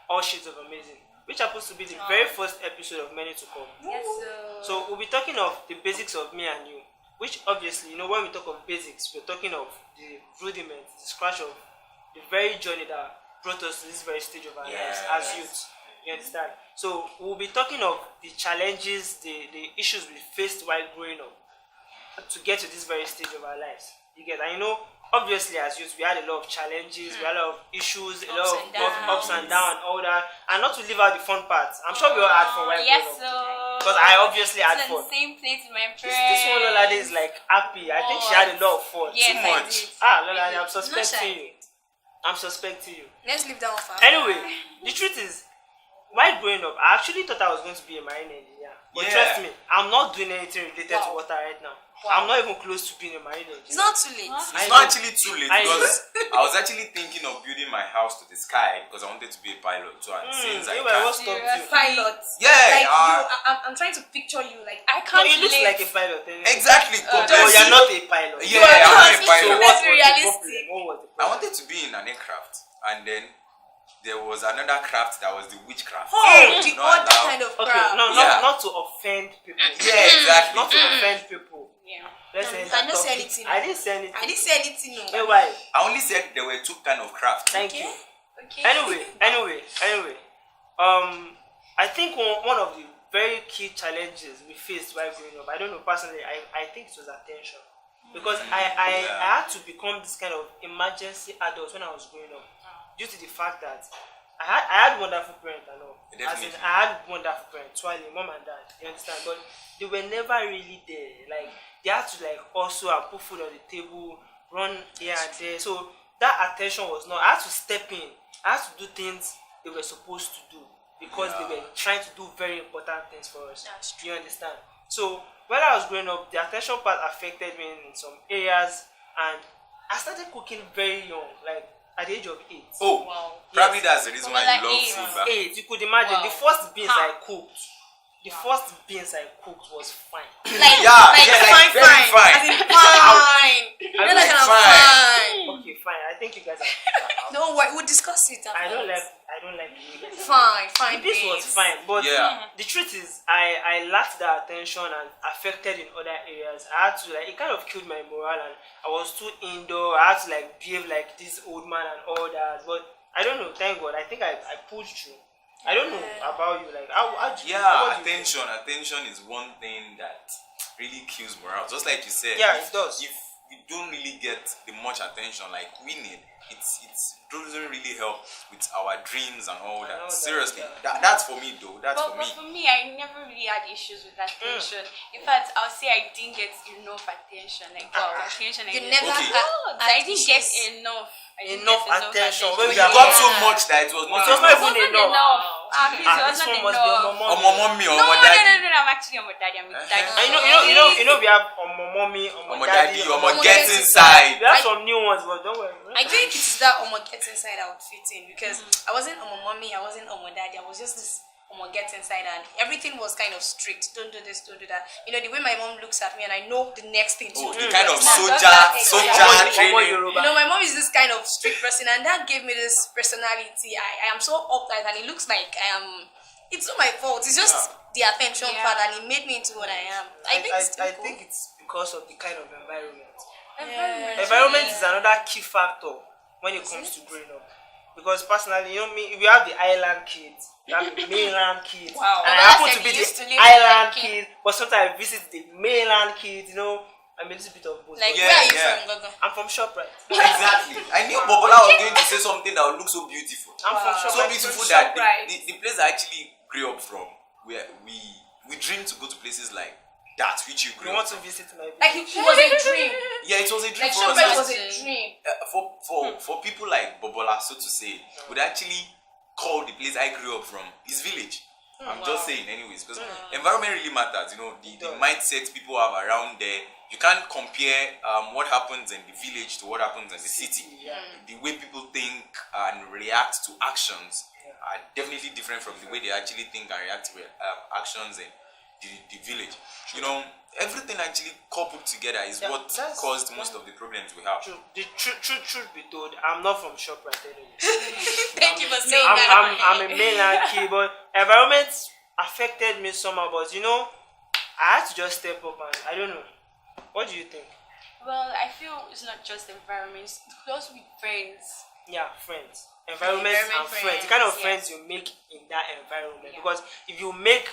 All Shades of Amazing, which happens to be the very first episode of many to come. Yes, So we'll be talking of the basics of me and you, which obviously, when we talk of basics, we're talking of the rudiments, the scratch of the very journey that brought us to this very stage of our lives as youth. You understand? So we'll be talking of the challenges, the issues we faced while growing up to get to this very stage of our lives. You get, and obviously as youth we had a lot of challenges, we had a lot of issues, a lot of ups and downs, all that, and not to leave out the fun parts. I'm sure we all had fun while growing up. Because I obviously had fun. The same place with my friends. This one Lolade is like happy. I think she had a lot of fun. Yes, Too much. Lolade, I'm suspecting you. Let's leave that one for Anyway, the truth is, while growing up, I actually thought I was going to be a marine engineer. But trust me, I'm not doing anything related to water right now. I'm not even close to being a marine engineer. It's not too late. It's not actually too late because I was actually thinking of building my house to the sky because I wanted to be a pilot too. And since I what's can't, stopped you? Pilot. Yeah, Like I'm trying to picture you. Like I No, can't. you look relate. like a pilot. exactly. Oh, you're not a pilot. Yeah, I'm not a pilot. So what was the realistic. problem? What was the I problem? wanted to be in an aircraft, and then there was another craft that was the witchcraft. The Not other allowed. kind of Okay, crowd. not to offend people. Yeah, exactly. Not to offend people. Yeah. Let's say I that didn't say topic. anything. I didn't say anything. I didn't say anything. No. Hey, why? I only said there were two kind of crafts. Thank you. Okay. Anyway. I think one of the very key challenges we faced while growing up, I don't know personally, I think it was attention. Because I had to become this kind of emergency adult when I was growing up, due to the fact that I had wonderful parents and all. As in, Definitely. I had wonderful parents, Twali, mom and dad, you understand? But they were never really there. Like, they had to also put food on the table, run here and there. So that attention was not, I had to step in. I had to do things they were supposed to do because they were trying to do very important things for us. That's Do you understand? So when I was growing up, the attention part affected me in some areas, and I started cooking very young, like at the age of 8. Oh, Wow. probably Yes. that's the reason why Like you love 8. food. Back. 8, you could imagine. Wow. The first beans Huh. I cooked, was fine. Like, Yeah, like yeah, fine, like very fine. As in fine. You're mean, like fine. Okay, fine. I think you guys are. Don't worry, we'll discuss it. I don't afterwards. like you guys. Fine. This was babes. fine, but Yeah. the truth is, I lacked the attention and affected in other areas. I had to it kind of killed my morale, and I was too indoor. I had to behave like this old man and all that. But I don't know. Thank God, I think I pushed through. I don't know about you. Like, how do you? Yeah, attention is one thing that really kills morale. Just like you said. Yeah, it does. If we don't really get the much attention like we need, it doesn't really help with our dreams and all I know that. that, Seriously, yeah. that's for me though. That's But for me. for me, I never really had issues with attention. In fact, I'll say I didn't get enough attention. Like, attention. You I never Okay. had I didn't get issues. enough. I didn't Enough get attention. But When you we are got so Yeah. much that it was not It was enough. not even It wasn't enough. enough. Please, it was This not one must be enough. on Or my mommy or No, my no, daddy. I'm actually on my daddy. I'm with daddy. And we have mommy, Or my daddy or my Omo get get inside. We have some new ones, but don't worry. I think it is that Omo get inside I would fit in because I wasn't Omo mommy, I wasn't Omo daddy, I was just this Omo get inside, and everything was kind of strict. Don't do this, don't do that. You know, the way my mom looks at me and I know the next thing to Oh, do. the kind of Now, soldier Omo training. Yoruba. You know, my mom is this kind of strict person, and that gave me this personality. I am so uptight, and it looks like I am. It's not my fault. It's just the attention Yeah. part, and it made me into what I am. I think it's I cool. think it's because of the kind of environment. Yeah. Environment is another key factor when it comes to growing up. Because personally, me, we have the island kids, we have the mainland kids, Wow. and I Well, happen that's to be like you used to the live island with kid, but sometimes I visit the mainland kids. I'm a little bit of both. Like, Yeah, where are you yeah. from, Gogo? I'm from ShopRite. Exactly. I knew Bobola was going to say something that would look so beautiful. I'm from Wow. ShopRite. So beautiful that ShopRite. the place I actually grew up from, where we dream to go to places like that which you grew You up want to from. visit my Like, it was a dream. Yeah, it was a dream Like, for us. ShopRite Just, was a dream. for people like Bobola, so to say, would actually call the place I grew up from his village. I'm just saying, anyways, because environment really matters. The mindset people have around there. You can't compare what happens in the village to what happens in the city. The way people think and react to actions are definitely different from the way they actually think and react to actions the village. You know, everything actually coupled together is Yeah, what that's- caused most of the problems we have. The truth be told, I'm not from ShopRite anyway. Thank you for saying I'm, that. I'm a mainland kid, but environment affected me somehow. But you know, I had to just step up and I don't know. What do you think? Well, I feel it's not just environment, it's close with friends. Yeah, friends. Environment Environment, and friends. The kind of friends friends, you make in that environment. Yeah. Because if you make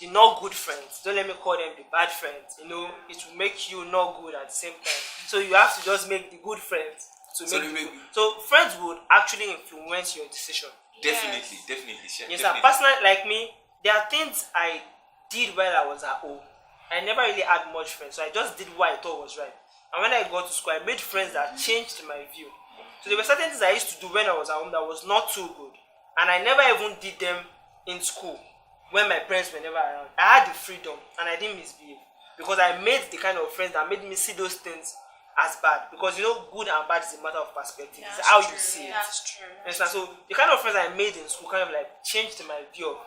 the not good friends, don't let me call them the bad friends, you know, it will make you not good at the same time. So you have to just make the good friends to So make they the make- good. So friends would actually influence your decision. Definitely, definitely, sure, Yes, sir. definitely. Personally, like me, there are things I did while I was at home. I never really had much friends, so I just did what I thought was right. And when I got to school, I made friends that changed my view. So there were certain things I used to do when I was at home that was not too good, and I never even did them in school when my parents were never around. I had the freedom, and I didn't misbehave because I made the kind of friends that made me see those things as bad. Because you know, good and bad is a matter of perspective. It's That's how true, you see it. That's true. Understand? So the kind of friends I made in school kind of like changed my view of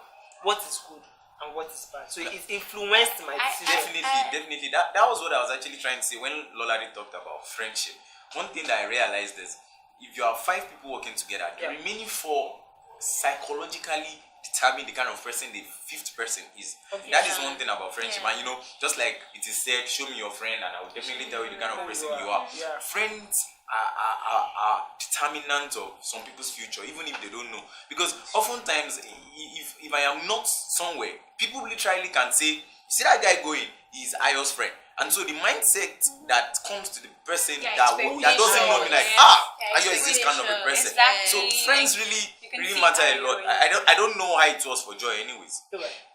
what is good and what is bad. So it influenced my decision. Definitely. That was what I was actually trying to say when Lolade talked about friendship. One thing that I realized is if you have 5 people working together, the Yeah. remaining 4 psychologically determine the kind of person the 5th person is. Okay. That is one thing about friendship. Yeah. And you know, just like it is said, show me your friend and I will definitely tell you the kind of person you are. Yeah. Friends are determinant of some people's future, even if they don't know. Because oftentimes, if I am not somewhere, people literally can say, see that guy going, he's Ayo's friend. And so the mindset that comes to the person Yeah, that doesn't know me like, Yeah, Ayo is this kind of a person. Exactly. So friends really You can really see matter a Ayo lot. in- I don't know how it was for Joy anyways.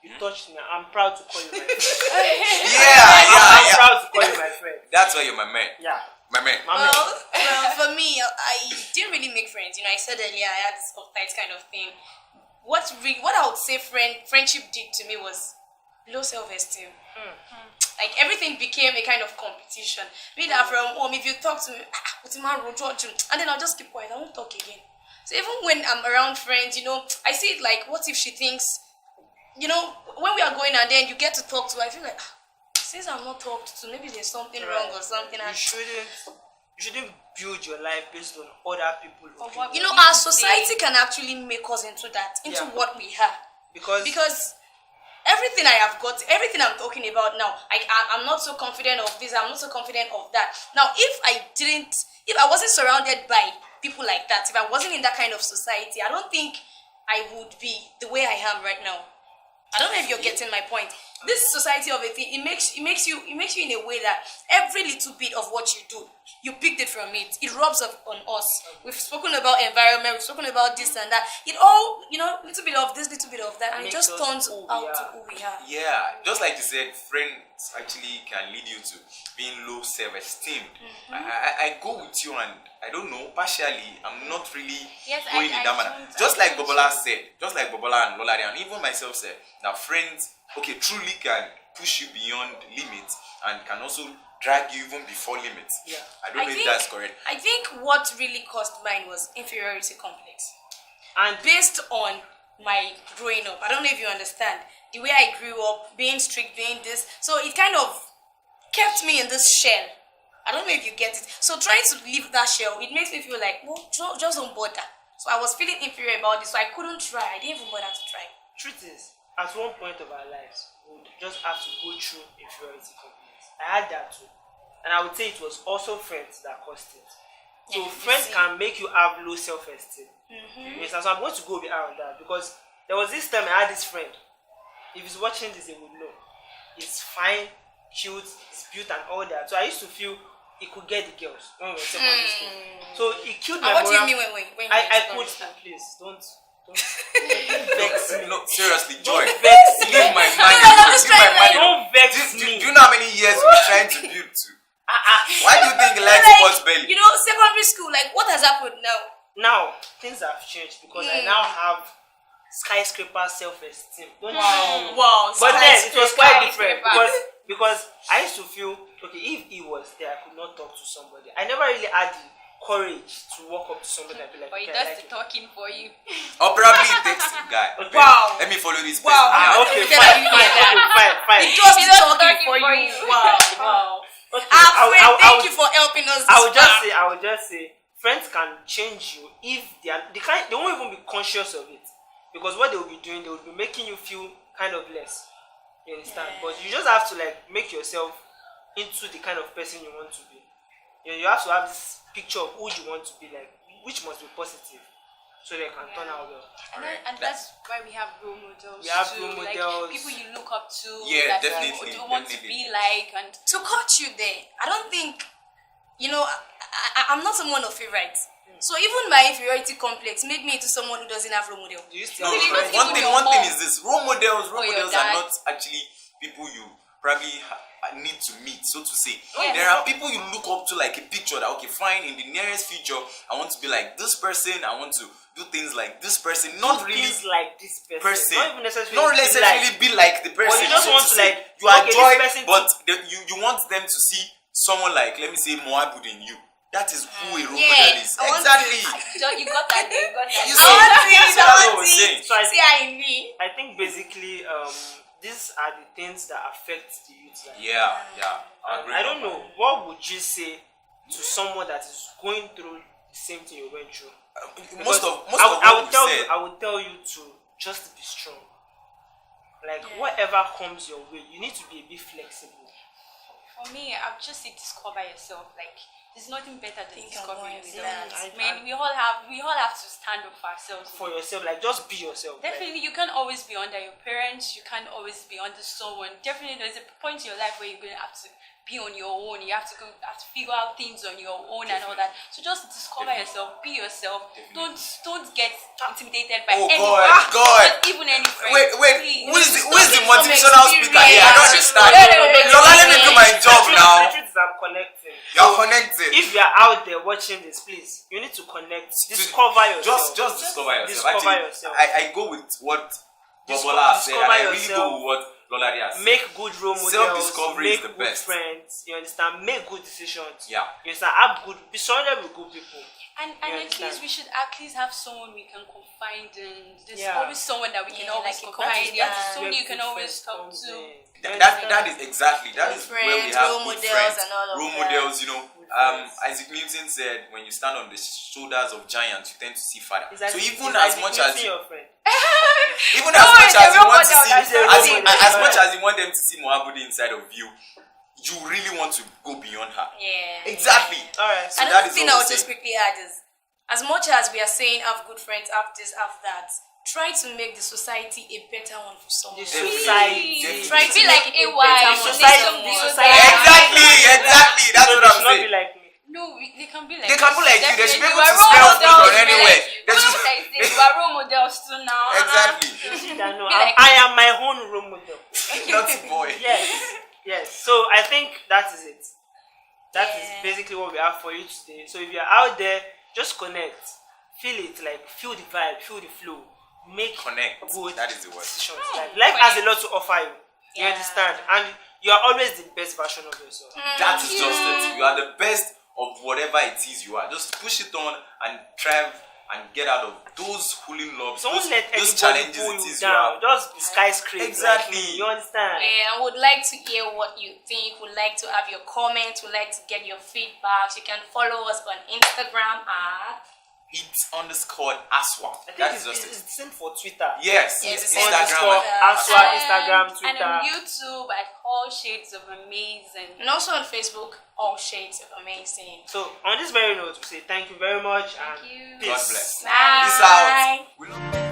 You touched me. I'm proud to call you my friend. Yeah. I'm proud to call you my friend. That's why you're my man. Yeah. My man. My man. Well, for me, I didn't really make friends. You know, I said earlier I had this uptight kind of thing. What I would say friendship did to me was low self-esteem. Like everything became a kind of competition. Be that from home, if you talk to me, and then I'll just keep quiet. I won't talk again. So even when I'm around friends, you know, I see it like, what if she thinks, you know, when we are going and then you get to talk to her, I feel like, since I'm not talked to, maybe there's something wrong or something. You shouldn't build your life based on other people. what- You know, our society can actually make us into that, into Yeah. what we have. Because everything I have got, everything I'm talking about now, I'm not so confident of this, I'm not so confident of that. Now, if I wasn't surrounded by people like that, if I wasn't in that kind of society, I don't think I would be the way I am right now. I don't know if you're getting my point. This society of a thing, it makes you in a way that every little bit of what you do, you picked it from it. It rubs up on us. We've spoken about environment, we've spoken about this and that. It all, you know, little bit of this, little bit of that, and it Makes just us turns who we out are. to who we are. Yeah, just like you said, friends actually can lead you to being low self-esteem. I go with you, and I don't know, partially, I'm not really Yes, going in I that manner. don't- Just I like don't Bobola too. said, just like Bobola and Lolade, and even myself said, that friends, okay, truly can push you beyond limits and can also drag you even before limits. Yeah. I don't know if that's correct. I think what really caused mine was inferiority complex. And Based on my growing up, I don't know if you understand, the way I grew up, being strict, being this, so it kind of kept me in this shell. I don't know if you get it. So trying to leave that shell, it makes me feel like, well, just don't bother. So I was feeling inferior about this, so I couldn't try. I didn't even bother to try. truth is, at one point of our lives, we would just have to go through inferiority complex. I had that too. And I would say it was also friends that caused it. So Yeah, you friends see. can make you have low self-esteem. Yes, and so I'm going to go beyond that because there was this time I had this friend. If he's watching this, he would know. He's fine, cute, he's built and all that. So I used to feel he could get the girls when we were in secondary school. So he killed my And what do you moral. mean when I you could, start? please, don't vex me. No, seriously, Joy. Don't vex me. Leave my mind. No, I'm just Leave my trying mind. Don't vex Do me. you know how many years we're trying to build to? Why do you think he likes sports belly? You know, secondary school, like what has happened now? Now things have changed because I now have skyscraper self-esteem. Don't you? Wow. But then it was quite different Skyscraper. because I used to feel okay if he was there I could not talk to somebody. I never really had the courage to walk up to somebody and be like, But he okay, I does like the you. talking for you. Or probably it takes the guy. Okay. Wow. Let me follow this person. Wow. Yeah. Okay, Yeah. fine, fine. He does He the does talking talking for for you. you. Wow. Wow. Okay, Alfred, thank you for helping us. I would this just far. say, I would just say, friends can change you if they won't even be conscious of it, because what they will be doing, they will be making you feel kind of less. You understand? Yeah. But you just have to like make yourself into the kind of person you want to be. You have to have this picture of who you want to be like, which must be positive, so they can turn out well. And that's why we have role models. We have too. role Like models. people you look up to. Yeah, that definitely, you want to definitely. be like, and To cut you there, I don't think, I'm not someone of favorites. So even my inferiority complex made me into someone who doesn't have role model. Do you still No, have Because friends? even one thing your is this: role models or your are dad. not actually people you probably need to meet, so to say. Yes. There are people you look up to, like a picture that, okay, fine, in the nearest future, I want to be like this person. I want to do things like this person. Not really Things like this person. Not even necessarily. not be necessarily like- be like the person. you just so want to, to say. like, you are okay, this joy, person but you want them to see someone like, let me say, Moabud in you. That is who a role Yeah, model is. I want Exactly. you got that. You got that. You I see, want it, that's I what I want was saying. it. So I- See I in me. I think basically, these are the things that affect the youth. Like, Yeah. I agree. I don't know. What would you say to someone that is going through the same thing you went through? Most of I what would we tell said. you. I would tell you to just be strong. Like whatever comes your way, you need to be a bit flexible. For me, I'll just say discover yourself. Like there's nothing better than Think I'm discovering going with yourself. that. Man, we all have to stand up for ourselves. For yourself, like just be yourself. Like, Definitely, you can't always be under your parents. You can't always be under someone. Definitely, there's a point in your life where you're going to have to be on your own. You have to figure out things on your own and all that. So just discover yourself. Be yourself. Don't get intimidated by Oh, anyone. God. Not even any friend. Wait, Please. who is the Talking from motivational speaker here? I don't experience. understand. Wait. Lola, let me do my job the now. truth is I'm connecting. You're connected. If you are out there watching this, please, you need to connect. Discover yourself. Just discover yourself. Discover Actually, yourself. I go with what Bobola said, and discover I really yourself. go with what Lola has said. Make good role models. Self-discovery Make is the good best. friends. You understand? Make good decisions. Yeah. You understand? Have good. Be surrounded with good people. And You at least understand? we should at least have someone we can confide in. There's Yeah. always someone that we can Yeah, always like a confide in. confidant. There's someone you Where can good always friends talk comes to. in. That is exactly where we Friends, have role good models friends. and all of Role that. models, friends. Isaac Newton said, when you stand on the shoulders of giants, you tend to see father. It's like- So even it's like as much meeting as your friend. even as much it's as a you role want to model, see that's a role model. as much as you want them to see Moabudi inside of you, you really want to go beyond her. Yeah. Exactly. All right. So Another that is thing what I we would just say. quickly add is, as much as we are saying have good friends, have this, have that, try to make the society a better one for someone. the Definitely. society. Definitely. Try to Be make like it a AY, better The one. society. Someone. The society. Exactly. That's So what they I'm should not saying. be like me. No, they can be like They can be like you. They should be able Definitely. to We're smell role food models, from anywhere. like, They should- we're role models too now. Exactly. You see that? No, Be like- I am my own role model. Naughty boy. Yes. So I think that is it. That is Yeah. basically what we have for you today. So if you're out there, just connect, feel it, like feel the vibe, feel the flow, make Connect. good That is the word. decisions. Like, life has a lot to offer you. You Yeah. understand? And you are always the best version of yourself. That is just it. You are the best of whatever it is you are. Just push it on and thrive and get out of those cooling lobs, Don't those let anybody challenges pull it you is down. you Just be skyscraper. Exactly. Like me, you understand? And I would like to hear what you think. Would like to have your comments. Would like to get your feedbacks. You can follow us on Instagram at It_Aswa. I think That it's, is just it's it. the same for Twitter. Yes, Yes, it's it's same Instagram. for Aswa, Instagram, And Twitter. on YouTube at All Shades of Amazing. and also on Facebook. All Shades of Amazing. So on this very note, we say thank you very much and you. peace. God bless. Bye. Peace out. We love-